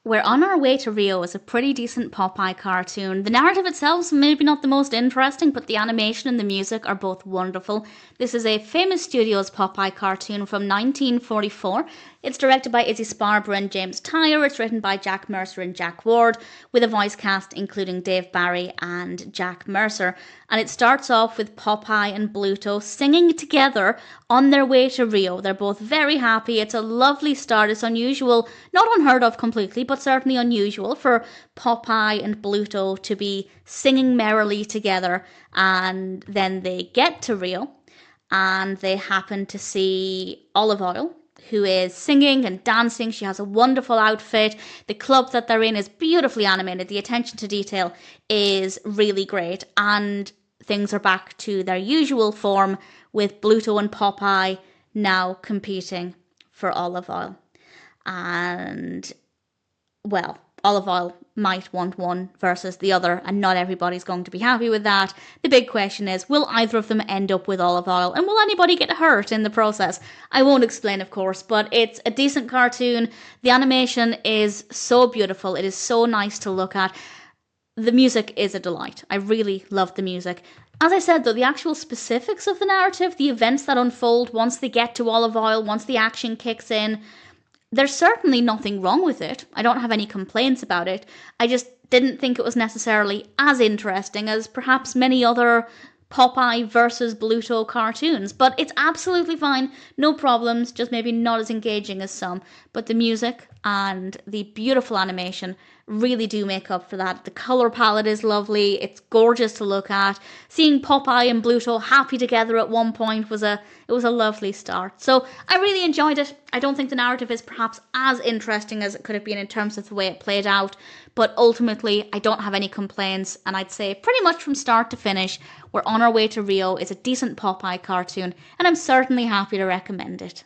We're on our way to Rio is a pretty decent Popeye cartoon. The narrative itself is maybe not the most interesting, but the animation and the music are both wonderful. This is a Famous Studios Popeye cartoon from 1944. It's directed by Izzy Sparber and James Tyer. It's written by Jack Mercer and Jack Ward, with a voice cast including Dave Barry and Jack Mercer. And it starts off with Popeye and Bluto singing together on their way to Rio. They're both very happy. It's a lovely start. It's unusual, not unheard of completely, but certainly unusual for Popeye and Bluto to be singing merrily together. And then they get to Rio and they happen to see Olive Oyl, who is singing and dancing. She has a wonderful outfit. The club that they're in is beautifully animated. The attention to detail is really great. And things are back to their usual form with Bluto and Popeye now competing for Olive Oyl. And, well, Olive Oyl might want one versus the other, and not everybody's going to be happy with that. The big question is, will either of them end up with Olive Oyl, and will anybody get hurt in the process? I won't explain, of course, but it's a decent cartoon. The animation is so beautiful. It is so nice to look at. The music is a delight. I really love the music. As I said, though, the actual specifics of the narrative, the events that unfold once they get to Olive Oyl, once the action kicks in, there's certainly nothing wrong with it. I don't have any complaints about it. I just didn't think it was necessarily as interesting as perhaps many other Popeye versus Bluto cartoons. But it's absolutely fine. No problems. Just maybe not as engaging as some. But the music and the beautiful animation really do make up for that. The color palette is lovely. It's gorgeous to look at. Seeing Popeye and Bluto happy together at one point was a lovely start. So I really enjoyed it. I don't think the narrative is perhaps as interesting as it could have been in terms of the way it played out, but ultimately I don't have any complaints, and I'd say pretty much from start to finish, we're on our way to Rio. It's a decent Popeye cartoon, and I'm certainly happy to recommend it.